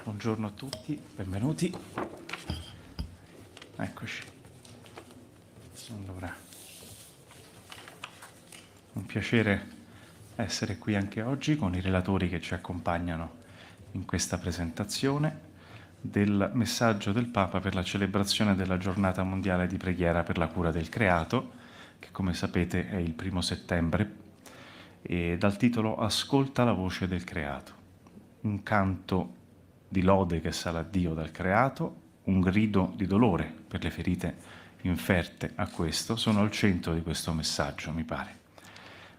Buongiorno a tutti, benvenuti. Eccoci. Allora, un piacere essere qui anche oggi con i relatori che ci accompagnano in questa presentazione del messaggio del Papa per la celebrazione della Giornata Mondiale di Preghiera per la Cura del Creato, che come sapete è il 1° settembre, e dal titolo Ascolta la voce del Creato, un canto di lode che sale a Dio dal creato, un grido di dolore per le ferite inferte a questo, sono al centro di questo messaggio, mi pare.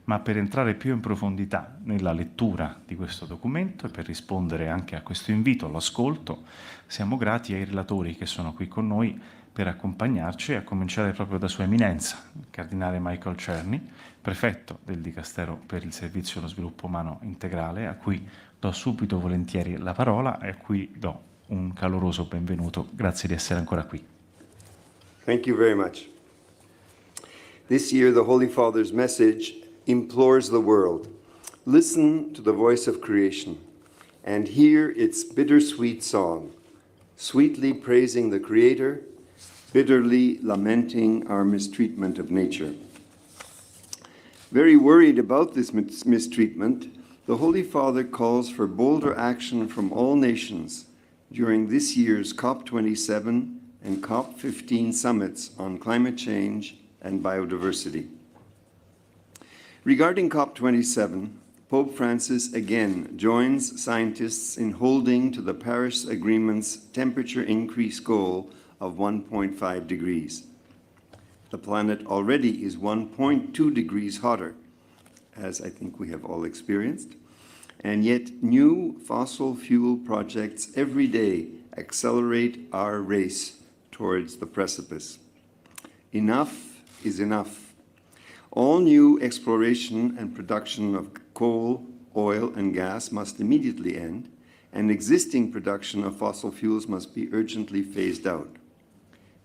Ma per entrare più in profondità nella lettura di questo documento e per rispondere anche a questo invito all'ascolto, siamo grati ai relatori che sono qui con noi per accompagnarci, a cominciare proprio da Sua Eminenza, il Cardinale Michael Czerny, prefetto del Dicastero per il Servizio e lo Sviluppo Umano Integrale, a cui do subito volentieri la parola e a cui do un caloroso benvenuto. Grazie di essere ancora qui. Thank you very much. This year, the Holy Father's message implores the world, listen to the voice of creation and hear its bittersweet song, sweetly praising the Creator, bitterly lamenting our mistreatment of nature. Very worried about this mistreatment, the Holy Father calls for bolder action from all nations during this year's COP27 and COP15 summits on climate change and biodiversity. Regarding COP27, Pope Francis again joins scientists in holding to the Paris Agreement's temperature increase goal of 1.5 degrees. The planet already is 1.2 degrees hotter, as I think we have all experienced, and yet new fossil fuel projects every day accelerate our race towards the precipice. Enough is enough. All new exploration and production of coal, oil, and gas must immediately end, and existing production of fossil fuels must be urgently phased out.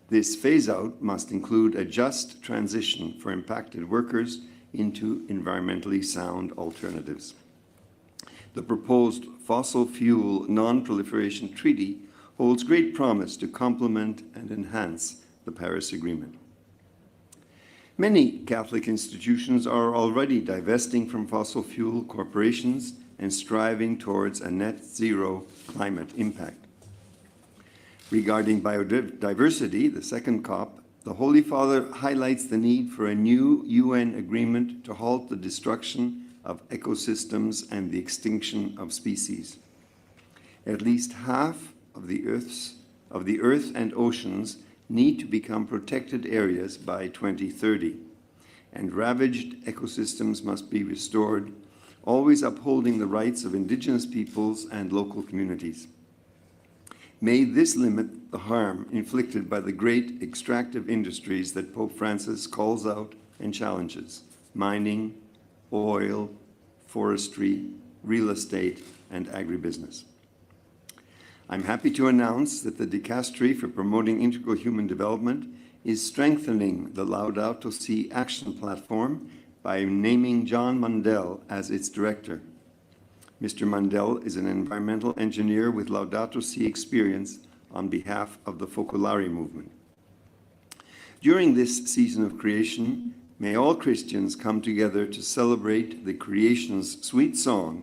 This phase-out must include a just transition for impacted workers into environmentally sound alternatives. The proposed fossil fuel non-proliferation treaty holds great promise to complement and enhance the Paris Agreement. Many Catholic institutions are already divesting from fossil fuel corporations and striving towards a net zero climate impact. Regarding biodiversity, the second COP, the Holy Father highlights the need for a new UN agreement to halt the destruction of ecosystems and the extinction of species. At least half of the Earth and oceans need to become protected areas by 2030, and ravaged ecosystems must be restored, always upholding the rights of indigenous peoples and local communities. May this limit the harm inflicted by the great extractive industries that Pope Francis calls out and challenges: mining, oil, forestry, real estate, and agribusiness. I'm happy to announce that the Dicastery for Promoting Integral Human Development is strengthening the Laudato Si Action Platform by naming John Mundell as its director. Mr. Mundell is an environmental engineer with Laudato Si experience on behalf of the Focolare movement. During this season of creation, may all Christians come together to celebrate the creation's sweet song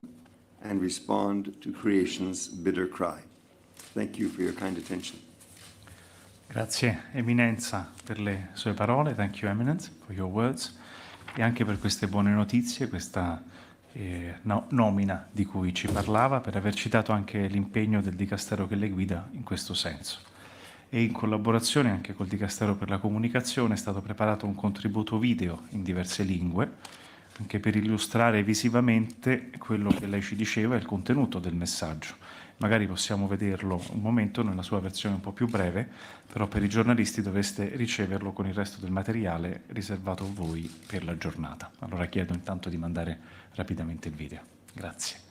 and respond to creation's bitter cry. Thank you for your kind attention. Grazie Eminenza per le sue parole, thank you Eminence for your words, e anche per queste buone notizie, questa nomina di cui ci parlava, per aver citato anche l'impegno del Dicastero che le guida in questo senso. E in collaborazione anche col Dicastero per la Comunicazione è stato preparato un contributo video in diverse lingue, anche per illustrare visivamente quello che lei ci diceva e il contenuto del messaggio. Magari possiamo vederlo un momento nella sua versione un po' più breve, però per i giornalisti dovreste riceverlo con il resto del materiale riservato a voi per la giornata. Allora chiedo intanto di mandare rapidamente il video. Grazie.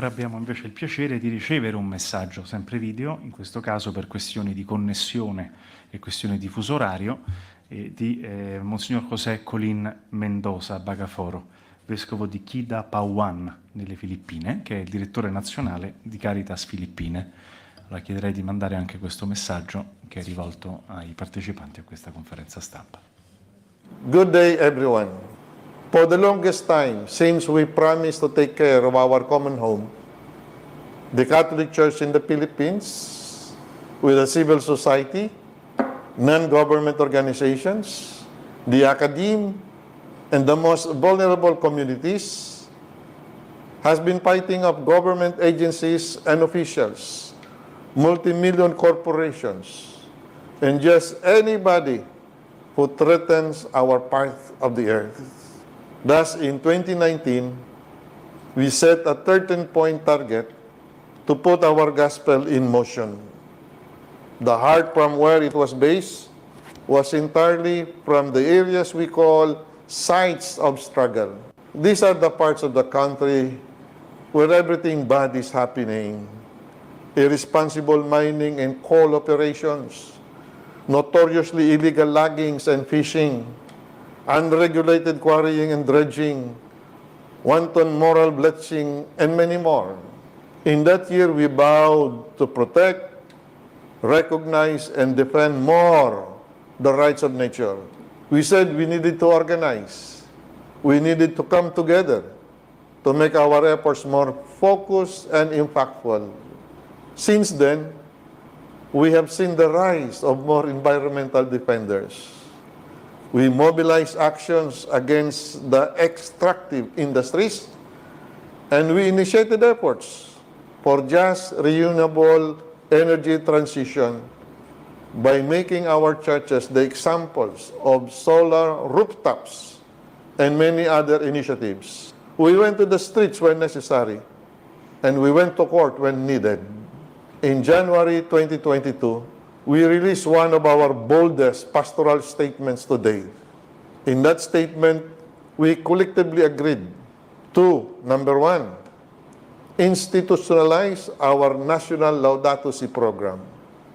Ora abbiamo invece il piacere di ricevere un messaggio, sempre video, in questo caso per questioni di connessione e questioni di fuso orario, di Monsignor José Colín Mendoza Bagaforo, vescovo di Kidapawan, nelle Filippine, che è il direttore nazionale di Caritas Filippine. Allora chiederei di mandare anche questo messaggio che è rivolto ai partecipanti a questa conferenza stampa. Good day, everyone. For the longest time, since we promised to take care of our common home, the Catholic Church in the Philippines, with the civil society, non-government organizations, the academe, and the most vulnerable communities, has been fighting off government agencies and officials, multi-million corporations, and just anybody who threatens our part of the earth. Thus, in 2019, we set a 13-point target to put our gospel in motion. The heart from where it was based was entirely from the areas we call sites of struggle. These are the parts of the country where everything bad is happening. Irresponsible mining and coal operations, notoriously illegal loggings and fishing, unregulated quarrying and dredging, wanton moral bleaching, and many more. In that year, we vowed to protect, recognize, and defend more the rights of nature. We said we needed to organize. We needed to come together to make our efforts more focused and impactful. Since then, we have seen the rise of more environmental defenders. We mobilize actions against the extractive industries, and we initiated efforts for just renewable energy transition by making our churches the examples of solar rooftops and many other initiatives. We went to the streets when necessary, and we went to court when needed. In January 2022, we released one of our boldest pastoral statements to date. In that statement, we collectively agreed to, number one, institutionalize our national Laudato Si program.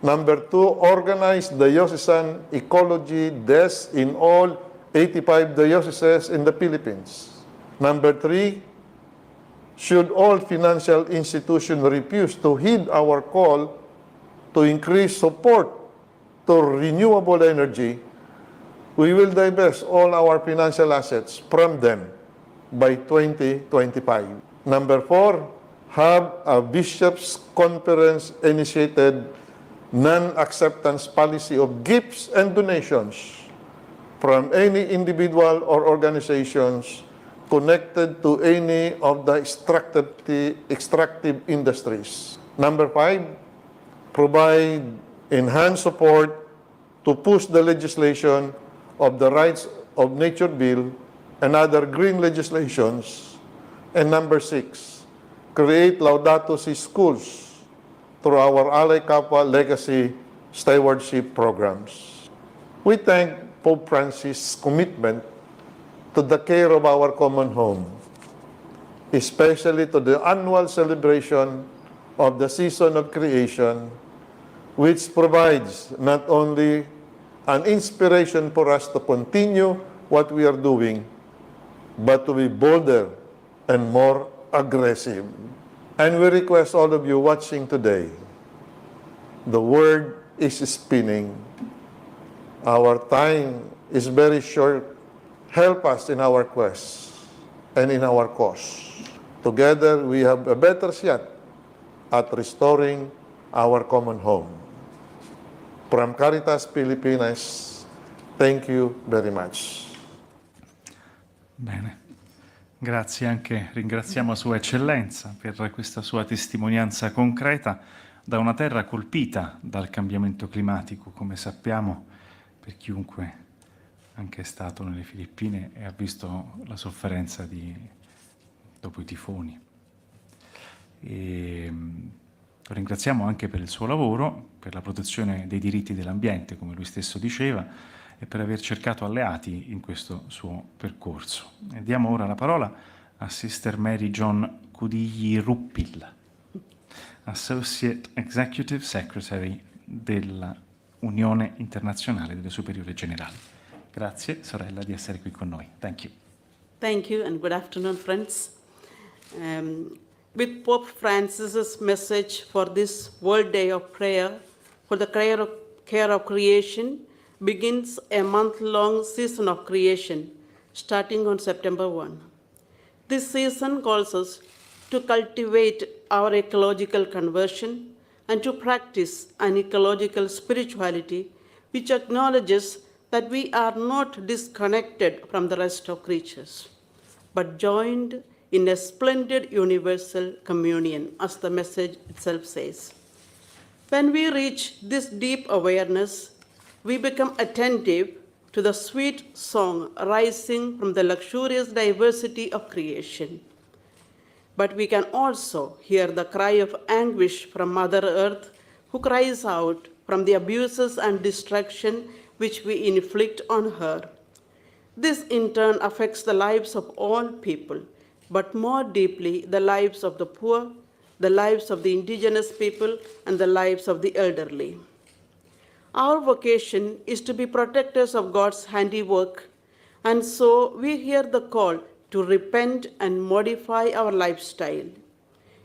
Number two, organize diocesan ecology desks in all 85 dioceses in the Philippines. Number three, should all financial institutions refuse to heed our call to increase support to renewable energy, we will divest all our financial assets from them by 2025. Number four, have a bishops' conference initiated non-acceptance policy of gifts and donations from any individual or organizations connected to any of the extractive industries. Number five, provide enhanced support to push the legislation of the Rights of Nature Bill and other green legislations. And number six, create Laudato Si schools through our Alay Kappa Legacy Stewardship programs. We thank Pope Francis' commitment to the care of our common home, especially to the annual celebration of the season of creation, which provides not only an inspiration for us to continue what we are doing, but to be bolder and more aggressive. And we request all of you watching today, the word is spinning. Our time is very short. Help us in our quest and in our cause. Together, we have a better shot at restoring our common home. From Caritas Pilipinas, thank you very much. Bene, grazie anche, ringraziamo Sua Eccellenza per questa sua testimonianza concreta da una terra colpita dal cambiamento climatico, come sappiamo, per chiunque anche è stato nelle Filippine e ha visto la sofferenza dopo i tifoni. Lo ringraziamo anche per il suo lavoro, per la protezione dei diritti dell'ambiente, come lui stesso diceva, e per aver cercato alleati in questo suo percorso. E diamo ora la parola a Sister Mary John Kudigli Ruppil, Associate Executive Secretary della Unione Internazionale delle Superiori Generali. Grazie, sorella, di essere qui con noi. Thank you. Thank you and good afternoon, friends. With Pope Francis's message for this World Day of Prayer for the care of creation begins a month-long season of creation starting on September 1. This season calls us to cultivate our ecological conversion and to practice an ecological spirituality which acknowledges that we are not disconnected from the rest of creatures, but joined in a splendid universal communion, as the message itself says. When we reach this deep awareness, we become attentive to the sweet song rising from the luxurious diversity of creation. But we can also hear the cry of anguish from Mother Earth, who cries out from the abuses and destruction which we inflict on her. This in turn affects the lives of all people, but more deeply the lives of the poor, the lives of the indigenous people, and the lives of the elderly. Our vocation is to be protectors of God's handiwork, and so we hear the call to repent and modify our lifestyle.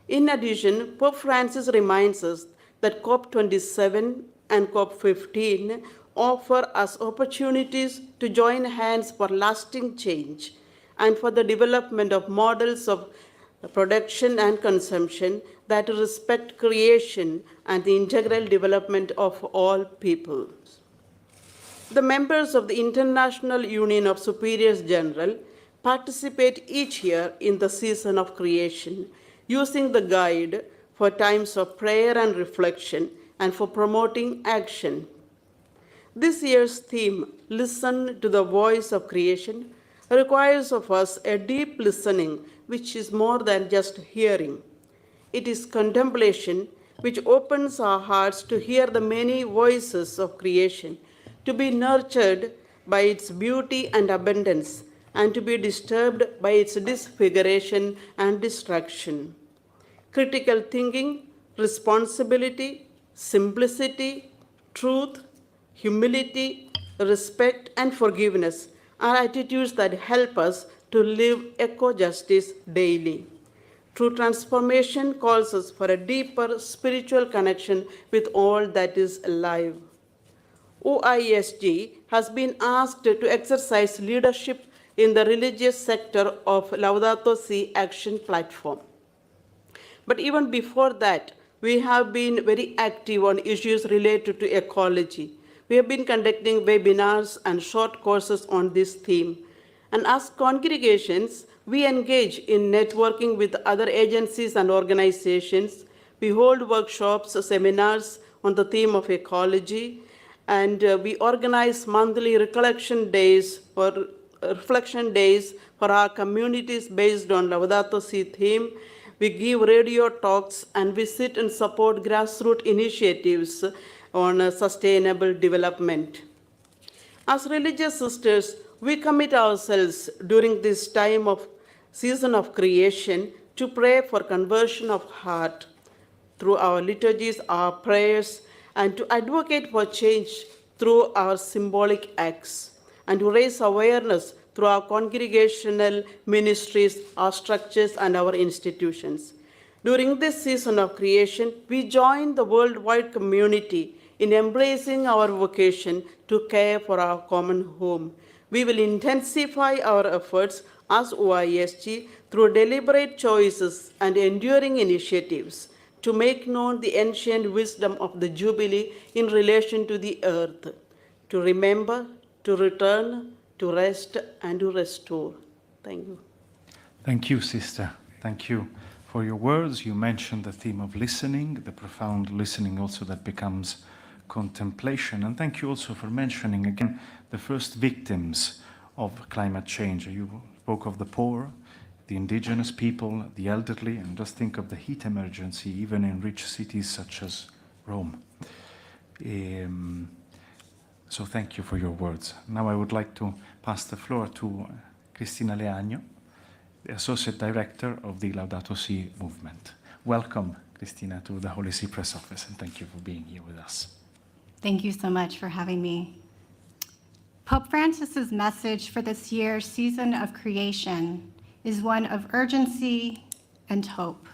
In addition, Pope Francis reminds us that COP27 and COP15 offer us opportunities to join hands for lasting change and for the development of models of production and consumption that respect creation and the integral development of all peoples. The members of the International Union of Superiors General participate each year in the season of creation, using the guide for times of prayer and reflection and for promoting action. This year's theme, Listen to the Voice of Creation, requires of us a deep listening, which is more than just hearing. It is contemplation, which opens our hearts to hear the many voices of creation, to be nurtured by its beauty and abundance, and to be disturbed by its disfiguration and destruction. Critical thinking, responsibility, simplicity, truth, humility, respect, and forgiveness are attitudes that help us to live eco-justice daily. True transformation calls us for a deeper spiritual connection with all that is alive. OISG has been asked to exercise leadership in the religious sector of Laudato Si Action Platform. But even before that, we have been very active on issues related to ecology. We have been conducting webinars and short courses on this theme. And as congregations, we engage in networking with other agencies and organizations. We hold workshops, seminars on the theme of ecology, and we organize monthly reflection days for our communities based on Laudato Si theme. We give radio talks and we sit and support grassroots initiatives on sustainable development. As religious sisters, we commit ourselves during this time of season of creation to pray for conversion of heart through our liturgies, our prayers, and to advocate for change through our symbolic acts, and to raise awareness through our congregational ministries, our structures, and our institutions. During this season of creation, we join the worldwide community in embracing our vocation to care for our common home. We will intensify our efforts as OISG through deliberate choices and enduring initiatives to make known the ancient wisdom of the Jubilee in relation to the earth, to remember, to return, to rest, and to restore. Thank you. Thank you, sister. Thank you for your words. You mentioned the theme of listening, the profound listening also that becomes contemplation. And thank you also for mentioning again the first victims of climate change. You spoke of the poor, the indigenous people, the elderly, and just think of the heat emergency even in rich cities such as Rome. So thank you for your words. Now I would like to pass the floor to Cristina Leagno, the Associate Director of the Laudato Si movement. Welcome, Christina, to the Holy See Press Office, and thank you for being here with us. Thank you so much for having me. Pope Francis's message for this year's season of creation is one of urgency and hope.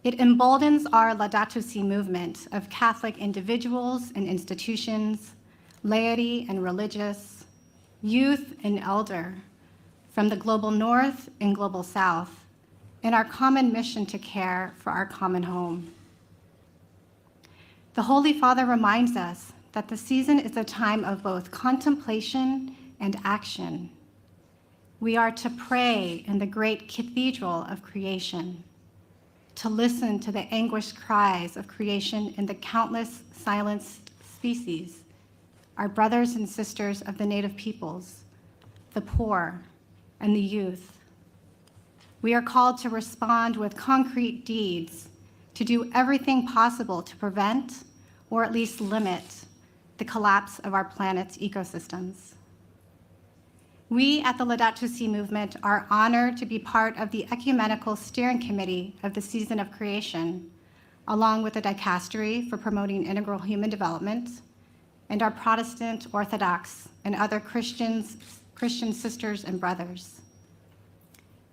It emboldens our Laudato Si movement of Catholic individuals and institutions, laity and religious, youth and elder, from the global north and global south, in our common mission to care for our common home. The Holy Father reminds us that the season is a time of both contemplation and action. We are to pray in the great cathedral of creation, to listen to the anguished cries of creation in the countless silenced species, our brothers and sisters of the native peoples, the poor, and the youth. We are called to respond with concrete deeds, to do everything possible to prevent, or at least limit, the collapse of our planet's ecosystems. We at the Laudato Si movement are honored to be part of the Ecumenical Steering Committee of the Season of Creation, along with the Dicastery for Promoting Integral Human Development, and our Protestant, Orthodox, and other Christian sisters and brothers.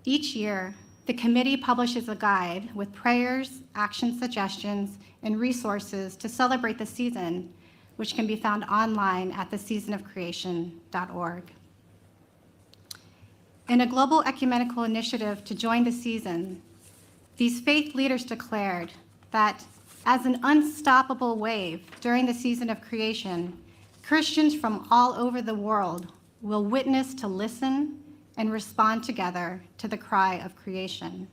Each year, the committee publishes a guide with prayers, action suggestions, and resources to celebrate the season, which can be found online at theseasonofcreation.org. In a global ecumenical initiative to join the season, these faith leaders declared that as an unstoppable wave during the season of creation, Christians from all over the world will witness to listen and respond together to the cry of creation.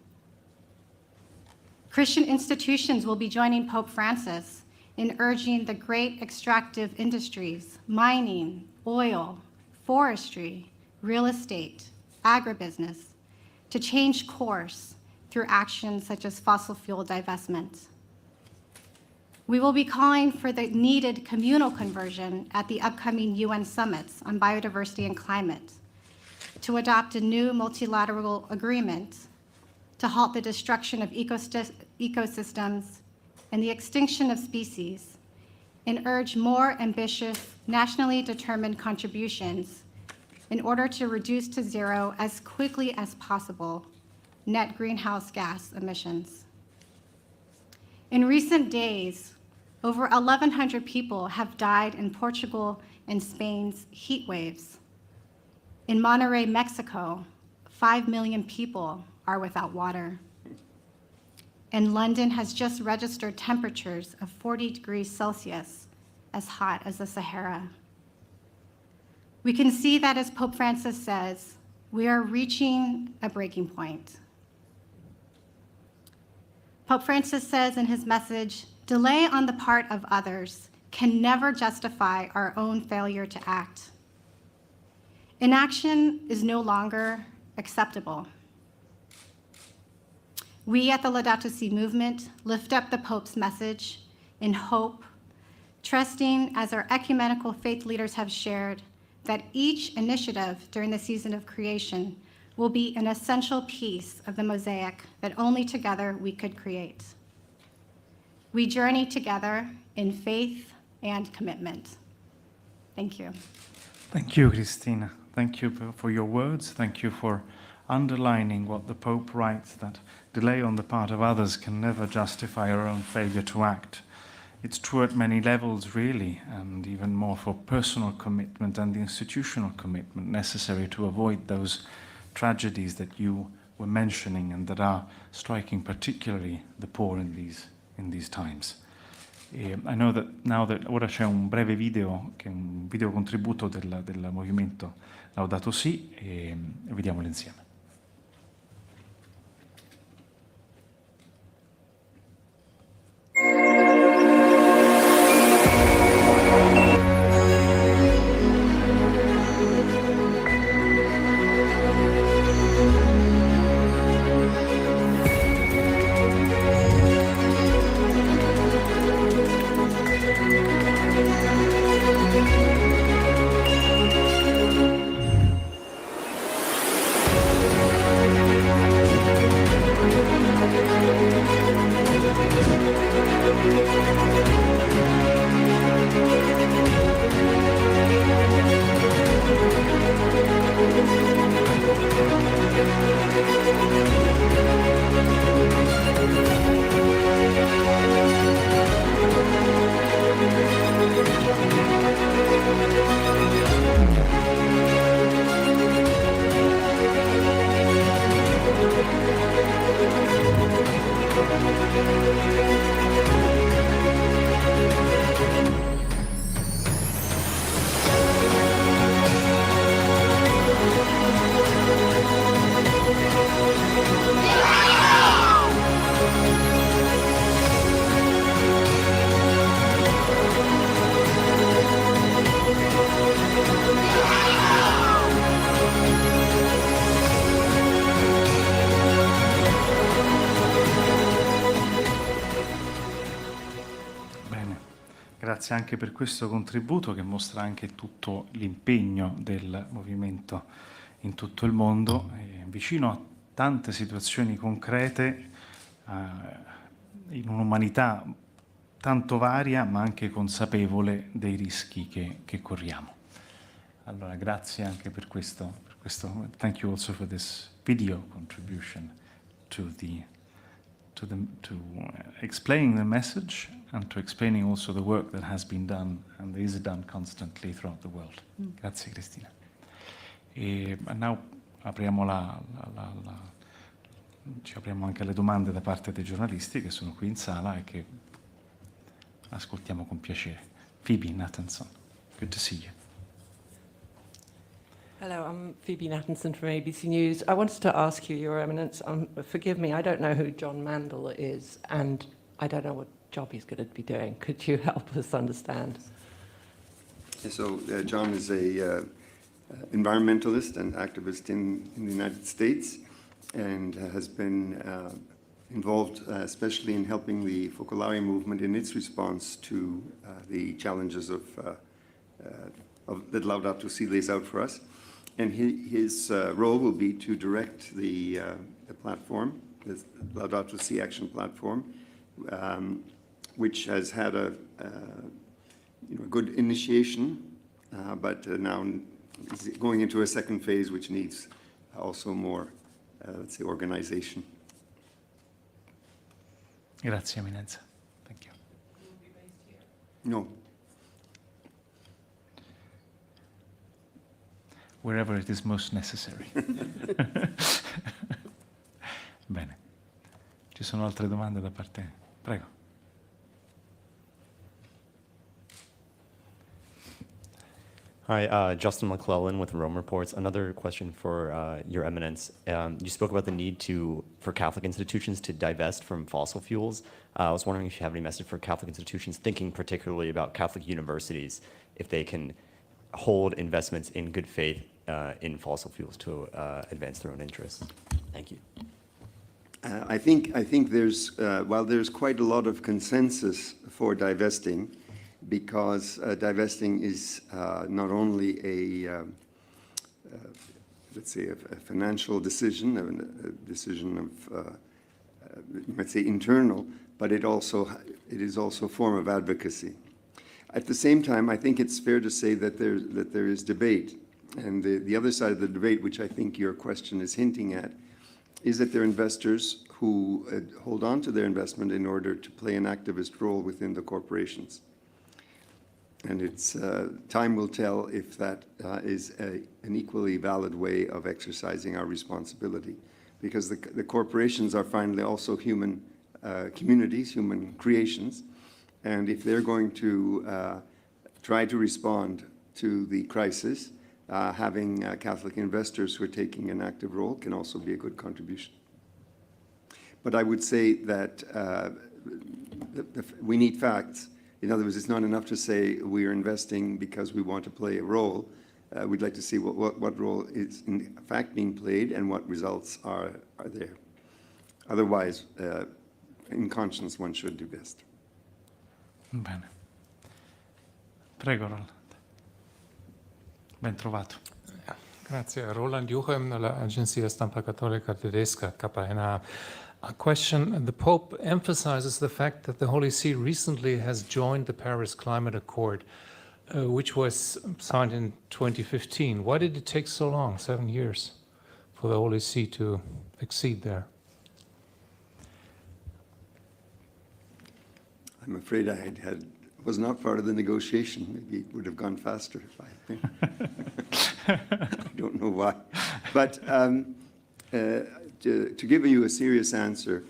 Christian institutions will be joining Pope Francis in urging the great extractive industries, mining, oil, forestry, real estate, agribusiness, to change course through actions such as fossil fuel divestment. We will be calling for the needed communal conversion at the upcoming UN summits on biodiversity and climate, to adopt a new multilateral agreement to halt the destruction of ecosystems and the extinction of species, and urge more ambitious, nationally determined contributions in order to reduce to zero as quickly as possible net greenhouse gas emissions. In recent days, over 1,100 people have died in Portugal and Spain's heat waves. In Monterrey, Mexico, 5 million people are without water. And London has just registered temperatures of 40 degrees Celsius, as hot as the Sahara. We can see that, as Pope Francis says, we are reaching a breaking point. Pope Francis says in his message, delay on the part of others can never justify our own failure to act. Inaction is no longer acceptable. We at the Laudato Si movement lift up the Pope's message in hope, trusting, as our ecumenical faith leaders have shared, that each initiative during the season of creation will be an essential piece of the mosaic that only together we could create. We journey together in faith and commitment. Thank you. Thank you, Christina. Thank you for your words. Thank you for underlining what the Pope writes, that delay on the part of others can never justify our own failure to act. It's true at many levels, really, and even more for personal commitment and the institutional commitment necessary to avoid those tragedies that you were mentioning and that are striking particularly the poor in these times. I know that now that ora c'è un breve video, che è un video contributo del movimento Laudato Si, e vediamolo insieme. Bene, grazie anche per questo contributo che mostra anche tutto l'impegno del movimento in tutto il mondo, vicino a tante situazioni concrete, in un'umanità tanto varia ma anche consapevole dei rischi che corriamo. Allora, grazie anche per questo. Thank you also for this video contribution to explaining the message and to explaining also the work that has been done and is done constantly throughout the world. Grazie Cristina. E now apriamo ci apriamo anche alle domande da parte dei giornalisti che sono qui in sala e che ascoltiamo con piacere. Phoebe Nathanson, good to see you. Hello, I'm Phoebe Nathanson from ABC News. I wanted to ask you, Your Eminence, forgive me, I don't know who John Mandel is, and I don't know what job he's going to be doing. Could you help us understand? So John is a environmentalist and activist in the United States, and has been involved especially in helping the Focolare movement in its response to the challenges that Laudato Si lays out for us. And his role will be to direct the platform, the Laudato Si Action platform, which has had a good initiation, but now is going into a second phase, which needs also more, let's say, organization. Grazie Eminenza. Thank you. No. Wherever it is most necessary. Bene. Ci sono altre domande da parte? Prego. Hi, Justin McClellan with Rome Reports. Another question for Your Eminence. You spoke about the need for Catholic institutions to divest from fossil fuels. I was wondering if you have any message for Catholic institutions, thinking particularly about Catholic universities, if they can hold investments in good faith in fossil fuels to advance their own interests. Thank you. I think there's, while there's quite a lot of consensus for divesting, because divesting is not only let's say, a financial decision, a decision of, you might say, internal, but it is also a form of advocacy. At the same time, I think it's fair to say that there is debate. And the other side of the debate, which I think your question is hinting at, is that there are investors who hold on to their investment in order to play an activist role within the corporations. And it's time will tell if that is an equally valid way of exercising our responsibility, because the corporations are finally also human communities, human creations, and if they're going to try to respond to the crisis, having Catholic investors who are taking an active role can also be a good contribution. But I would say that we need facts. In other words, it's not enough to say we are investing because we want to play a role. We'd like to see what role is in fact being played and what results are there. Otherwise, in conscience, one should do best. Bene. Prego, Roland. Ben trovato. Grazie. Roland Juchem dall'Agenzia Stampa Cattolica Tedesca, KNA. A question. The Pope emphasizes the fact that the Holy See recently has joined the Paris Climate Accord, which was signed in 2015. Why did it take so long, 7 years, for the Holy See to accede there? I'm afraid was not part of the negotiation. Maybe it would have gone faster if I don't know why. But to give you a serious answer,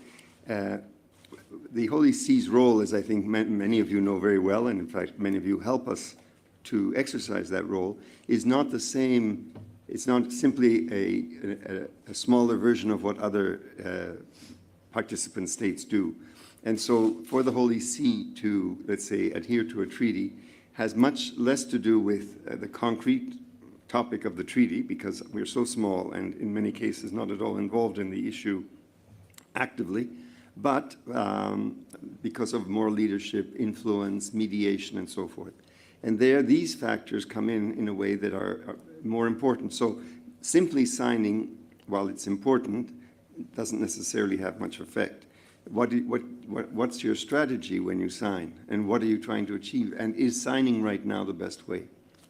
the Holy See's role, as I think many of you know very well, and in fact many of you help us to exercise that role, is not the same. It's not simply a smaller version of what other participant states do. And so for the Holy See to, let's say, adhere to a treaty has much less to do with the concrete topic of the treaty, because we're so small and in many cases not at all involved in the issue actively, but because of more leadership, influence, mediation, and so forth. And there, these factors come in a way that are more important. So simply signing, while it's important, doesn't necessarily have much effect. What's your strategy when you sign? And what are you trying to achieve? And is signing right now the best way?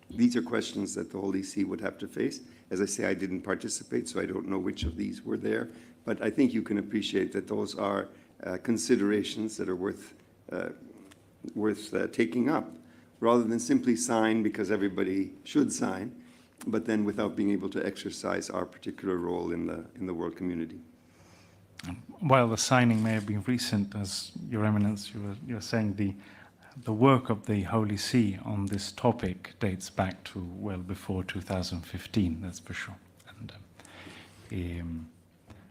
These are questions that the Holy See would have to face. As I say, I didn't participate, so I don't know which of these were there. But I think you can appreciate that those are considerations that are worth taking up, rather than simply sign because everybody should sign, but then without being able to exercise our particular role in the world community. While the signing may have been recent, as Your Eminence, you're saying the work of the Holy See on this topic dates back to well before 2015, that's for sure.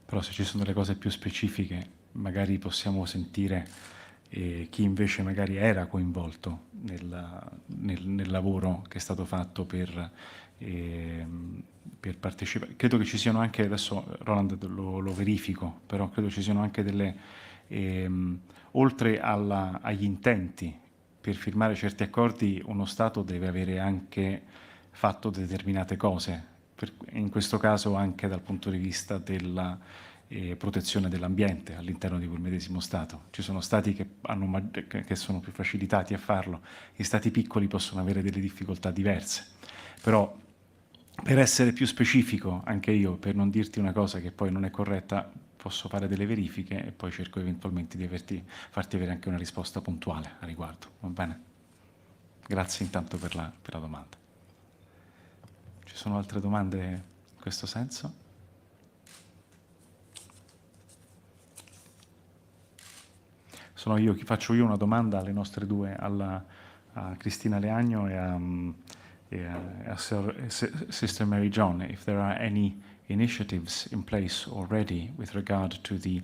Però se ci sono delle cose più specifiche, magari possiamo sentire chi invece magari era coinvolto nel lavoro che è stato fatto per partecipare. Credo che ci siano anche, adesso Roland lo verifico, però credo ci siano anche delle, oltre agli intenti per firmare certi accordi, uno Stato deve avere anche fatto determinate cose, in questo caso anche dal punto di vista della protezione dell'ambiente all'interno di quel medesimo Stato. Ci sono Stati che sono più facilitati a farlo, gli Stati piccoli possono avere delle difficoltà diverse, però per essere più specifico, anche io, per non dirti una cosa che poi non è corretta, posso fare delle verifiche e poi cerco eventualmente di farti avere anche una risposta puntuale a riguardo, va bene? Grazie intanto per la domanda. Ci sono altre domande in questo senso? Faccio io una domanda alle nostre due, a Cristina Leagno e a Sister Mary John, if there are any initiatives in place already with regard to the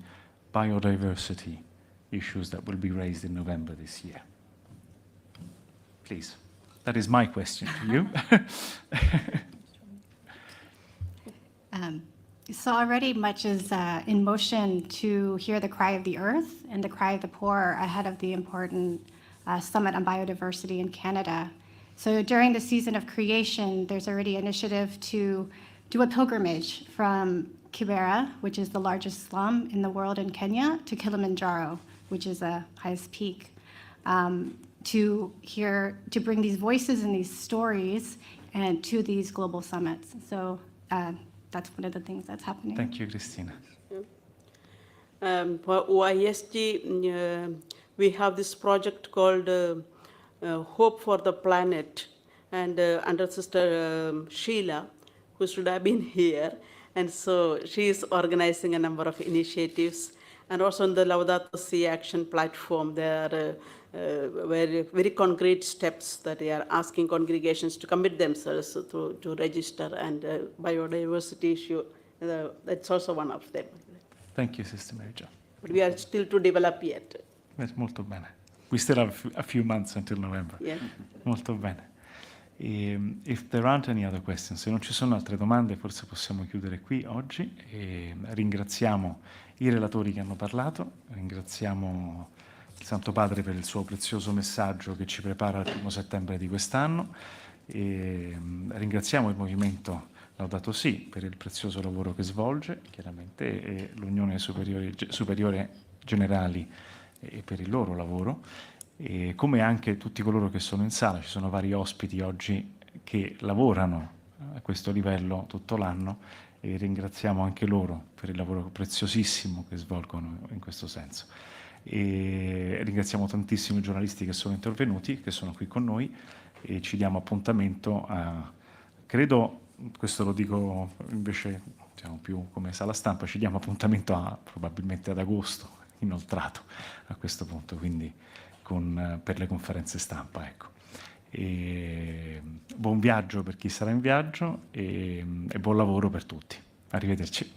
biodiversity issues that will be raised in November this year. Please. That is my question to you. So already much is in motion to hear the cry of the earth and the cry of the poor ahead of the important Summit on Biodiversity in Canada. So during the season of creation, there's already initiative to do a pilgrimage from Kibera, which is the largest slum in the world in Kenya, to Kilimanjaro, which is the highest peak, to bring these voices and these stories and to these global summits. So that's one of the things that's happening. Thank you, Cristina. For OISG, we have this project called Hope for the Planet, and under Sister Sheila, who should have been here, and so she is organizing a number of initiatives, and also on the Laudato Si Action platform, there are very, very concrete steps that they are asking congregations to commit themselves to register, and biodiversity issue, that's also one of them. Thank you, Sister Mary Jo. But we are still to develop yet. That's molto bene. We still have a few months until November. Yeah. Molto bene. If there aren't any other questions, se non ci sono altre domande, forse possiamo chiudere qui oggi. Ringraziamo i relatori che hanno parlato, ringraziamo il Santo Padre per il suo prezioso messaggio che ci prepara al 1° settembre di quest'anno, e ringraziamo il Movimento Laudato sì per il prezioso lavoro che svolge, chiaramente, e l'Unione Superiore Generali e per il loro lavoro, e come anche tutti coloro che sono in sala. Ci sono vari ospiti oggi che lavorano a questo livello tutto l'anno e ringraziamo anche loro per il lavoro preziosissimo che svolgono in questo senso. E ringraziamo tantissimo i giornalisti che sono intervenuti, che sono qui con noi, e ci diamo appuntamento a, credo, questo lo dico invece diciamo più come sala stampa, ci diamo appuntamento probabilmente ad agosto, inoltrato a questo punto, quindi per le conferenze stampa, ecco. E buon viaggio per chi sarà in viaggio e buon lavoro per tutti. Arrivederci.